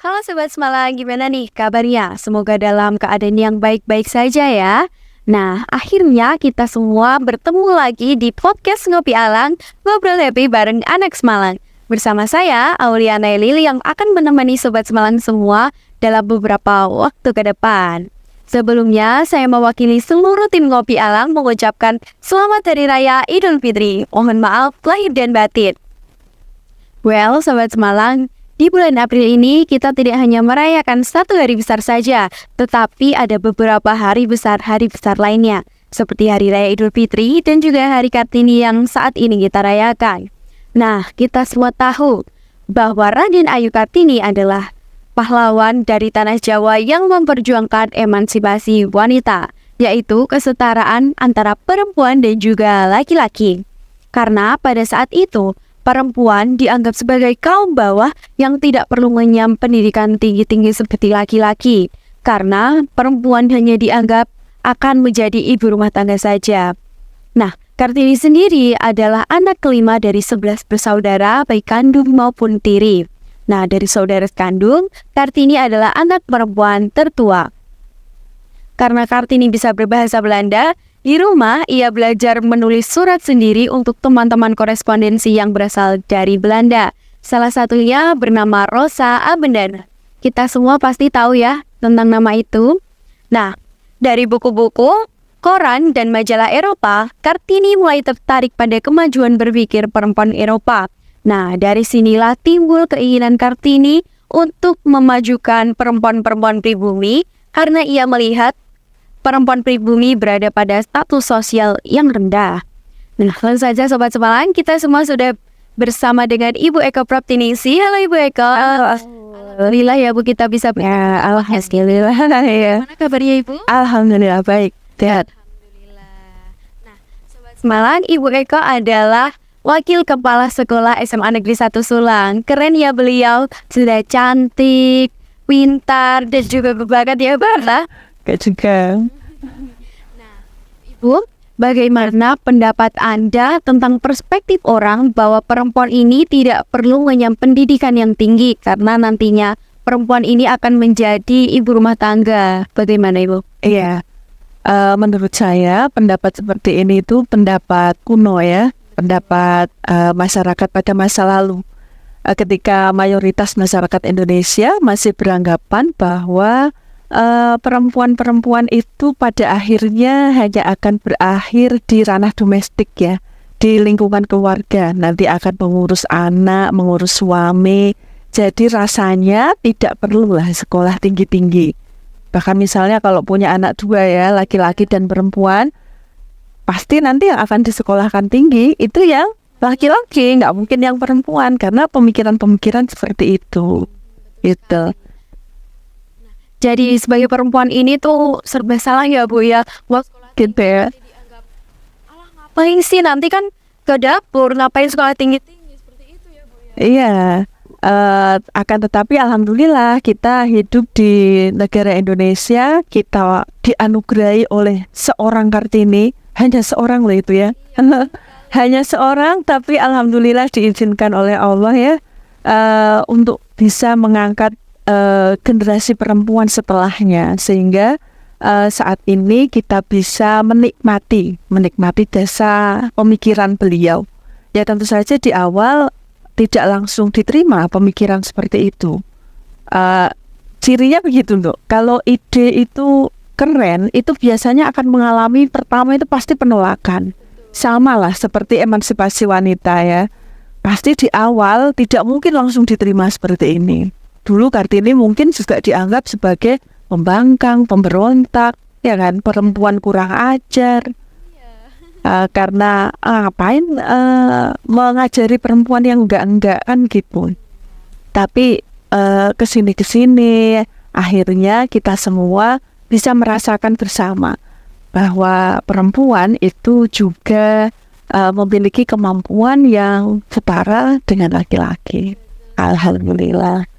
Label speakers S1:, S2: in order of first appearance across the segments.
S1: Halo Sobat Semalang, gimana nih kabarnya? Semoga dalam keadaan yang baik-baik saja ya. Nah, akhirnya kita semua bertemu lagi di podcast Ngopi Alang, Ngobrol Happy bareng anak Semalang. Bersama saya, Auliana Lili yang akan menemani Sobat Semalang semua dalam beberapa waktu ke depan. Sebelumnya, saya mewakili seluruh tim Ngopi Alang mengucapkan Selamat Hari Raya Idul Fitri. Mohon maaf lahir dan batin. Well, Sobat Semalang, di bulan April ini kita tidak hanya merayakan satu hari besar saja, tetapi ada beberapa hari besar lainnya, seperti Hari Raya Idul Fitri dan juga Hari Kartini yang saat ini kita rayakan. Nah, kita semua tahu bahwa Raden Ayu Kartini adalah pahlawan dari tanah Jawa yang memperjuangkan emansipasi wanita, yaitu kesetaraan antara perempuan dan juga laki-laki. Karena pada saat itu, perempuan dianggap sebagai kaum bawah yang tidak perlu mengenyam pendidikan tinggi-tinggi seperti laki-laki, karena perempuan hanya dianggap akan menjadi ibu rumah tangga saja. Nah, Kartini sendiri adalah anak kelima dari 11 bersaudara baik kandung maupun tiri. Nah, dari saudara kandung, Kartini adalah anak perempuan tertua. Karena Kartini bisa berbahasa Belanda, di rumah, ia belajar menulis surat sendiri untuk teman-teman korespondensi yang berasal dari Belanda. Salah satunya bernama Rosa Abendana. Kita semua pasti tahu ya tentang nama itu. Nah, dari buku-buku, koran, dan majalah Eropa, Kartini mulai tertarik pada kemajuan berpikir perempuan Eropa. Nah, dari sinilah timbul keinginan Kartini untuk memajukan perempuan-perempuan pribumi karena ia melihat perempuan pribumi berada pada status sosial yang rendah. Nah, langsung saja Sobat Semalang, kita semua sudah bersama dengan Ibu Eko Praptinisi. Halo Ibu Eko. Alhamdulillah ya Bu, kita bisa alhamdulillah ya. Mana kabarnya Ibu?
S2: Alhamdulillah baik, sehat.
S1: Alhamdulillah. Nah, Sobat Semalang, Ibu Eko adalah Wakil Kepala Sekolah SMA Negeri 1 Sulang. Keren ya beliau, sudah cantik, pintar, dan juga berbakat ya Mbak.
S2: Kayak juga.
S1: Ibu, bagaimana pendapat Anda tentang perspektif orang bahwa perempuan ini tidak perlu mengenyam pendidikan yang tinggi karena nantinya perempuan ini akan menjadi ibu rumah tangga? Bagaimana Ibu?
S2: Iya, menurut saya pendapat seperti ini itu pendapat kuno ya, pendapat masyarakat pada masa lalu. Ketika mayoritas masyarakat Indonesia masih beranggapan bahwa perempuan-perempuan itu pada akhirnya hanya akan berakhir di ranah domestik ya, di lingkungan keluarga, nanti akan mengurus anak, mengurus suami. Jadi rasanya tidak perlulah sekolah tinggi-tinggi. Bahkan misalnya kalau punya anak dua ya, laki-laki dan perempuan, pasti nanti yang akan disekolahkan tinggi itu yang laki-laki, nggak mungkin yang perempuan, karena pemikiran-pemikiran seperti itu. Gitu.
S1: Jadi sebagai perempuan ini tuh serba salah ya Bu ya.
S2: Gitu ya.
S1: Ngapain sih nanti kan ke dapur, ngapain sekolah tinggi-tinggi seperti itu ya Bu ya.
S2: Iya, akan tetapi alhamdulillah kita hidup di negara Indonesia, kita dianugerahi oleh seorang Kartini, hanya seorang loh itu ya. Hanya seorang, tapi alhamdulillah diizinkan oleh Allah ya, untuk bisa mengangkat generasi perempuan setelahnya, sehingga saat ini kita bisa menikmati jasa pemikiran beliau. Ya tentu saja di awal tidak langsung diterima pemikiran seperti itu. Cirinya begitu loh. Kalau ide itu keren, itu biasanya akan mengalami pertama itu pasti penolakan. Sama lah seperti emansipasi wanita ya. Pasti di awal tidak mungkin langsung diterima seperti ini. Dulu Kartini mungkin juga dianggap sebagai pembangkang, pemberontak, ya kan, perempuan kurang ajar. Karena ngapain mengajari perempuan yang enggak kan gitu. Tapi kesini akhirnya kita semua bisa merasakan bersama bahwa perempuan itu juga memiliki kemampuan yang setara dengan laki-laki. Alhamdulillah.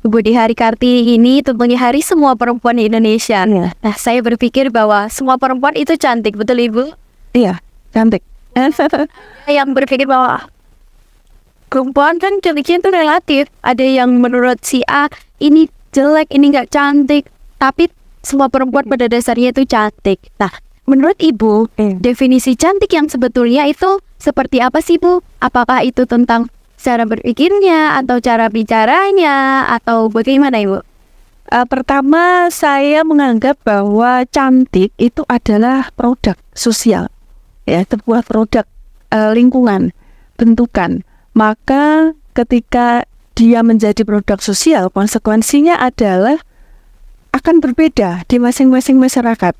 S1: Ibu, di hari Kartini ini tentunya hari semua perempuan di Indonesia.
S2: Ya.
S1: Nah, saya berpikir bahwa semua perempuan itu cantik, betul Ibu?
S2: Iya, cantik.
S1: Yang berpikir bahwa perempuan kan cantiknya itu relatif. Ada yang menurut si A ini jelek, ini nggak cantik, tapi semua perempuan pada dasarnya itu cantik. Nah, menurut Ibu, definisi cantik yang sebetulnya itu seperti apa sih, Bu? Apakah itu tentang cara berpikirnya, atau cara bicaranya, atau bagaimana, Ibu?
S2: Pertama, saya menganggap bahwa cantik itu adalah produk sosial, ya, sebuah produk lingkungan, bentukan. Maka ketika dia menjadi produk sosial, konsekuensinya adalah akan berbeda di masing-masing masyarakat.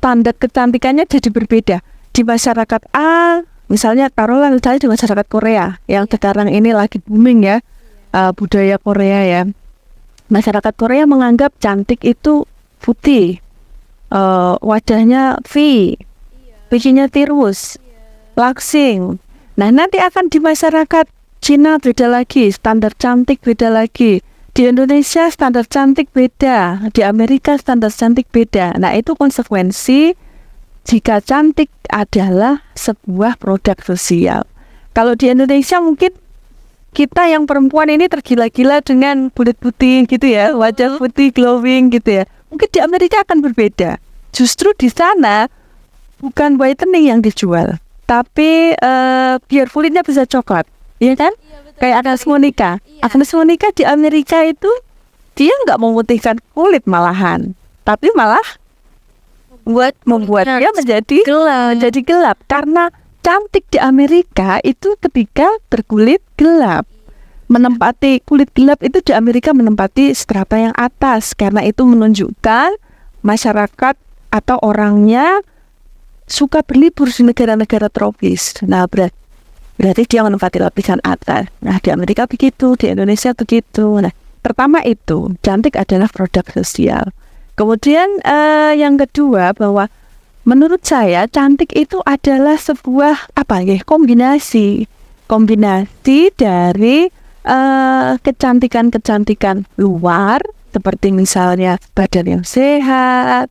S2: Standar kecantikannya jadi berbeda. Di masyarakat A, misalnya taruhlah misalnya di masyarakat Korea, yang sekarang ini lagi booming ya, budaya Korea ya. Masyarakat Korea menganggap cantik itu putih, wajahnya V, bikinnya tirus, laksing. Nah, nanti akan di masyarakat Cina beda lagi, standar cantik beda lagi. Di Indonesia standar cantik beda, di Amerika standar cantik beda. Nah, itu konsekuensi jika cantik adalah sebuah produk sosial. Kalau di Indonesia mungkin kita yang perempuan ini tergila-gila dengan kulit putih gitu ya, wajah putih glowing gitu ya. Mungkin di Amerika akan berbeda. Justru di sana bukan whitening yang dijual, tapi biar kulitnya bisa coklat, iya kan? Kayak Agnes Monica. Agnes Monica di Amerika itu dia nggak memutihkan kulit malahan, tapi malah membuatnya menjadi gelap karena cantik di Amerika itu ketika berkulit gelap. Menempati kulit gelap itu di Amerika menempati strata yang atas, karena itu menunjukkan masyarakat atau orangnya suka berlibur di negara-negara tropis. Nah, berarti dia menempati lapisan atas. Nah, di Amerika begitu, di Indonesia begitu. Nah, pertama itu cantik adalah produk sosial. Kemudian yang kedua, bahwa menurut saya cantik itu adalah sebuah kombinasi dari kecantikan luar, seperti misalnya badan yang sehat,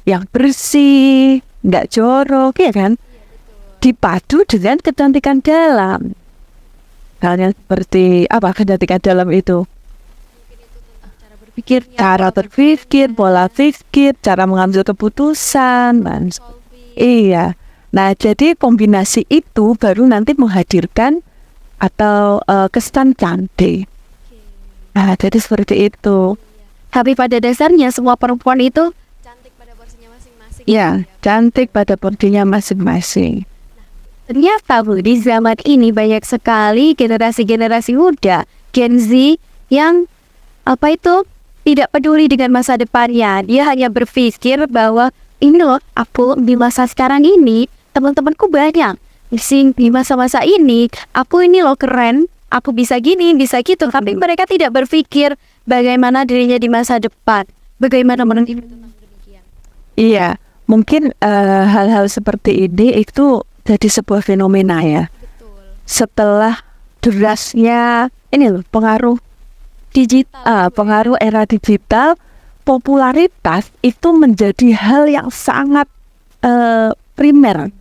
S2: yang bersih, nggak jorok, ya kan? Dipadu dengan kecantikan dalam. Misalnya seperti kecantikan dalam itu? Cara berpikir, pola pikir, cara mengambil keputusan, iya. Nah, jadi kombinasi itu baru nanti menghadirkan atau kesan cantik. Nah, jadi seperti itu.
S1: Tapi pada dasarnya semua perempuan itu cantik pada porsinya masing-masing.
S2: Ya, cantik pada porsinya masing-masing.
S1: Ternyata, Bu, di zaman ini banyak sekali generasi-generasi muda, Gen Z, yang tidak peduli dengan masa depannya. Dia hanya berpikir bahwa ini loh, aku di masa sekarang ini, teman-temanku banyak. Di masa-masa ini, aku ini loh keren, aku bisa gini, bisa gitu. Tapi mereka tidak berpikir bagaimana dirinya di masa depan. Bagaimana menurut Ibu tentang demikian?
S2: Iya, mungkin hal-hal seperti ini itu jadi sebuah fenomena ya.
S1: Betul.
S2: Setelah derasnya pengaruh digital, pengaruh era digital, popularitas itu menjadi hal yang sangat primer,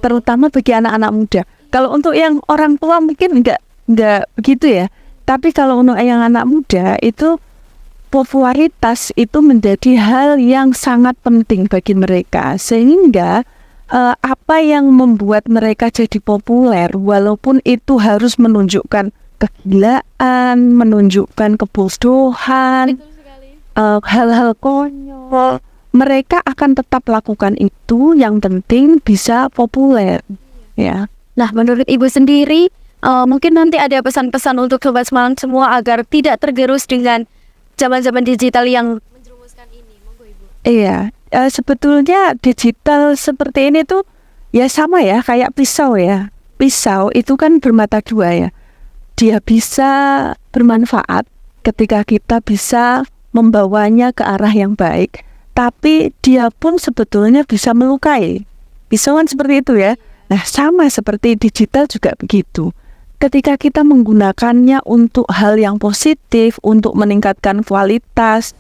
S2: terutama bagi anak-anak muda. Kalau untuk yang orang tua mungkin nggak begitu ya, tapi kalau untuk yang anak muda itu popularitas itu menjadi hal yang sangat penting bagi mereka, sehingga apa yang membuat mereka jadi populer, walaupun itu harus menunjukkan kegilaan, menunjukkan kebodohan, hal-hal konyol, mereka akan tetap lakukan itu. Yang penting bisa populer, ya.
S1: Nah, menurut Ibu sendiri, mungkin nanti ada pesan-pesan untuk Sobat Semangat semua agar tidak tergerus dengan zaman-zaman digital yang menjerumuskan ini. Monggo, Ibu.
S2: Iya, sebetulnya digital seperti ini tuh ya sama ya, kayak pisau ya. Pisau itu kan bermata dua ya. Dia bisa bermanfaat ketika kita bisa membawanya ke arah yang baik, tapi dia pun sebetulnya bisa melukai. Pisau kan seperti itu ya. Nah, sama seperti digital juga begitu. Ketika kita menggunakannya untuk hal yang positif, untuk meningkatkan kualitas,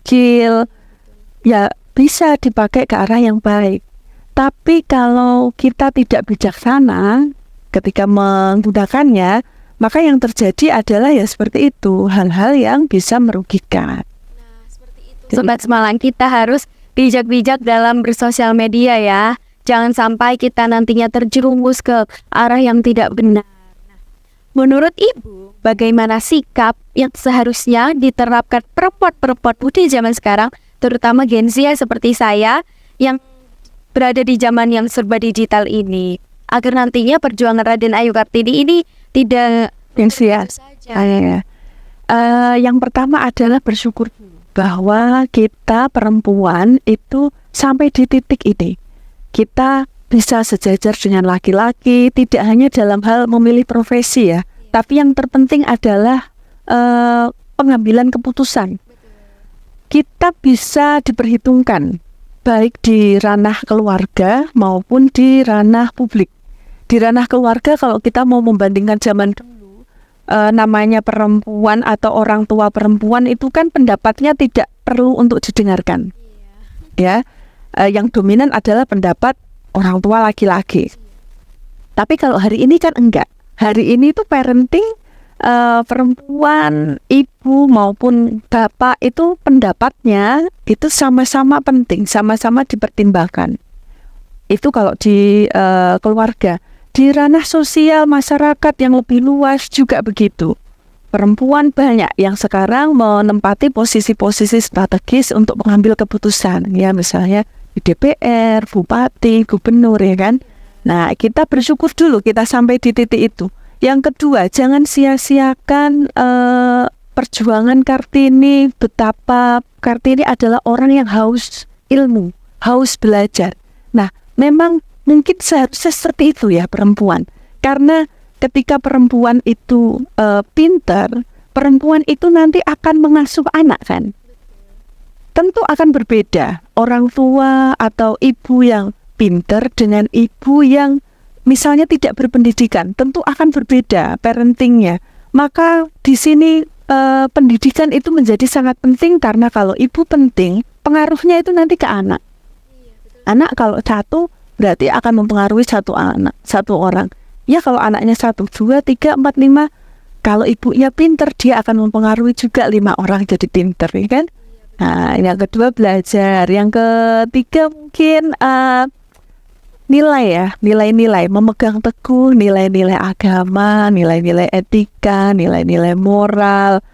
S2: skill, ya bisa dipakai ke arah yang baik. Tapi kalau kita tidak bijaksana, ketika menggunakannya, maka yang terjadi adalah ya seperti itu, hal-hal yang bisa merugikan.
S1: Sobat Semalang, kita harus bijak-bijak dalam bersosial media ya. Jangan sampai kita nantinya terjerumus ke arah yang tidak benar. Menurut Ibu, bagaimana sikap yang seharusnya diterapkan perempuan-perempuan muda zaman sekarang, terutama Gen Z ya, seperti saya, yang berada di zaman yang serba digital ini, agar nantinya perjuangan Raden Ayu Kartini ini tidak
S2: Sia-sia. Yang pertama adalah bersyukur bahwa kita perempuan itu sampai di titik ini. Kita bisa sejajar dengan laki-laki, tidak hanya dalam hal memilih profesi ya, tapi yang terpenting adalah pengambilan keputusan. Kita bisa diperhitungkan, baik di ranah keluarga maupun di ranah publik. Di ranah keluarga, kalau kita mau membandingkan zaman dulu, namanya perempuan atau orang tua perempuan itu kan pendapatnya tidak perlu untuk didengarkan. Ya, yang dominan adalah pendapat orang tua laki-laki. Tapi kalau hari ini kan enggak. Hari ini tuh parenting, perempuan, ibu maupun bapak itu pendapatnya itu sama-sama penting, sama-sama dipertimbangkan. Itu kalau di keluarga. Di ranah sosial masyarakat yang lebih luas juga begitu. Perempuan banyak yang sekarang menempati posisi-posisi strategis untuk mengambil keputusan, ya misalnya di DPR, bupati, gubernur, ya kan. Nah, kita bersyukur dulu kita sampai di titik itu. Yang kedua, jangan sia-siakan perjuangan Kartini. Betapa Kartini adalah orang yang haus ilmu, haus belajar. Nah, memang mungkin seharusnya seperti itu ya perempuan. Karena ketika perempuan itu pintar, perempuan itu nanti akan mengasuh anak kan. Tentu akan berbeda orang tua atau ibu yang pintar dengan ibu yang misalnya tidak berpendidikan. Tentu akan berbeda parentingnya. Maka di sini pendidikan itu menjadi sangat penting, karena kalau ibu penting, pengaruhnya itu nanti ke anak. Anak kalau satu berarti akan mempengaruhi satu anak, satu orang. Ya kalau anaknya 1, 2, 3, 4, 5, kalau ibunya pinter dia akan mempengaruhi juga 5 orang jadi pinter, ya kan? Nah, yang kedua belajar, yang ketiga mungkin nilai ya, nilai-nilai, memegang teguh nilai-nilai agama, nilai-nilai etika, nilai-nilai moral.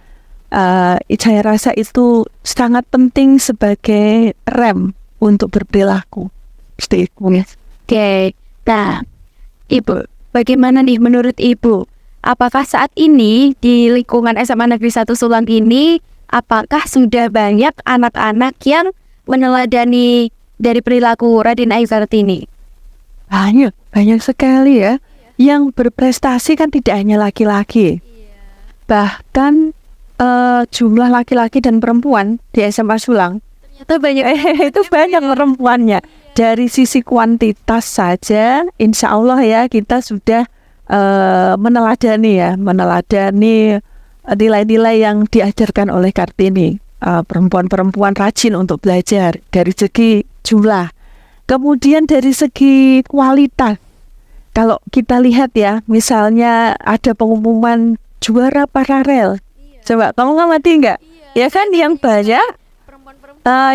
S2: Saya rasa itu sangat penting sebagai rem untuk berperilaku. Seperti itu.
S1: Oke, nah Ibu, bagaimana nih menurut Ibu? Apakah saat ini di lingkungan SMA Negeri 1 Sulang ini, apakah sudah banyak anak-anak yang meneladani dari perilaku Raden Ayu Kartini?
S2: Banyak sekali ya. Yang berprestasi kan tidak hanya laki-laki. Bahkan jumlah laki-laki dan perempuan di SMA Sulang
S1: Ternyata banyak.
S2: itu banyak perempuannya. Dari sisi kuantitas saja, insya Allah ya kita sudah meneladani nilai-nilai yang diajarkan oleh Kartini. Perempuan-perempuan rajin untuk belajar dari segi jumlah. Kemudian dari segi kualitas, kalau kita lihat ya, misalnya ada pengumuman juara paralel. Coba kamu ngamati nggak? Ya kan yang banyak.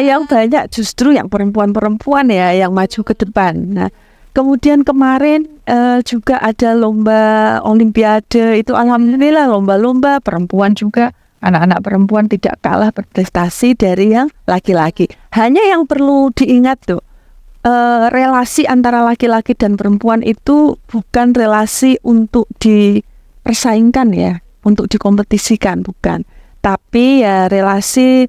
S2: Yang banyak justru yang perempuan-perempuan ya yang maju ke depan. Nah, kemudian kemarin juga ada lomba olimpiade, itu alhamdulillah lomba-lomba perempuan juga, anak-anak perempuan tidak kalah berprestasi dari yang laki-laki. Hanya yang perlu diingat tuh, relasi antara laki-laki dan perempuan itu bukan relasi untuk dipersaingkan ya, untuk dikompetisikan, bukan. Tapi ya relasi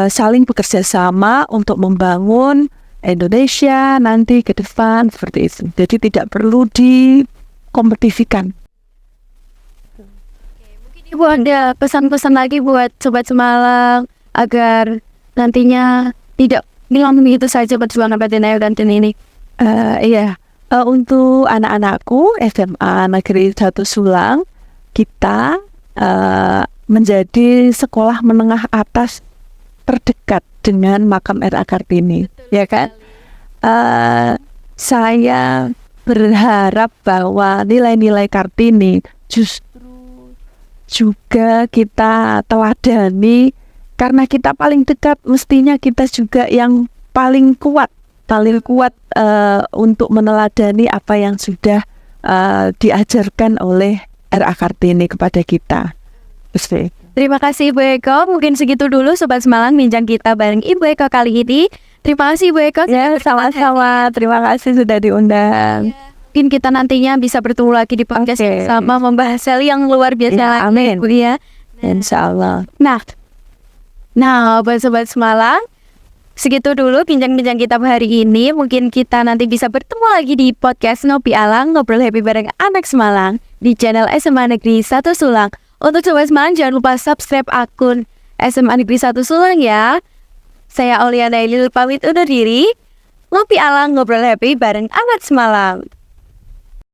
S2: saling bekerja sama untuk membangun Indonesia nanti ke depan, seperti itu. Jadi tidak perlu dikompetisikan.
S1: Mungkin Ibu ada pesan-pesan lagi buat Sobat Semalang agar nantinya tidak hilang begitu saja perjuangan Raden Ayu Kartini ini.
S2: Untuk anak-anakku SMA Negeri 1 Sulang, kita menjadi sekolah menengah atas terdekat dengan makam R.A. Kartini. Betul, ya kan? Saya berharap bahwa nilai-nilai Kartini justru juga kita teladani, karena kita paling dekat, mestinya kita juga yang paling kuat untuk meneladani apa yang sudah diajarkan oleh R.A. Kartini kepada kita.
S1: Terima kasih Ibu Eko. Mungkin segitu dulu Sobat Semalang bincang kita bareng Ibu Eko kali ini. Terima kasih Ibu Eko.
S2: Ya, sama-sama. Terima kasih sudah diundang.
S1: Mungkin kita nantinya bisa bertemu lagi di podcast sama membahas hal yang luar biasa
S2: Ya,
S1: lagi,
S2: amin.
S1: Bu ya.
S2: Insya Allah.
S1: Nah, buat Sobat Semalang, segitu dulu bincang-bincang kita hari ini. Mungkin kita nanti bisa bertemu lagi di podcast Ngopi Alang, ngobrol happy bareng anak Semalang di channel SMA Negeri 1 Sulang. Untuk Sobat Semalang jangan lupa subscribe akun SMA Negeri 1 Sulang ya. Saya Aulia Nailil pamit undur diri. Ngopi Alang, ngobrol happy bareng anak Semalang.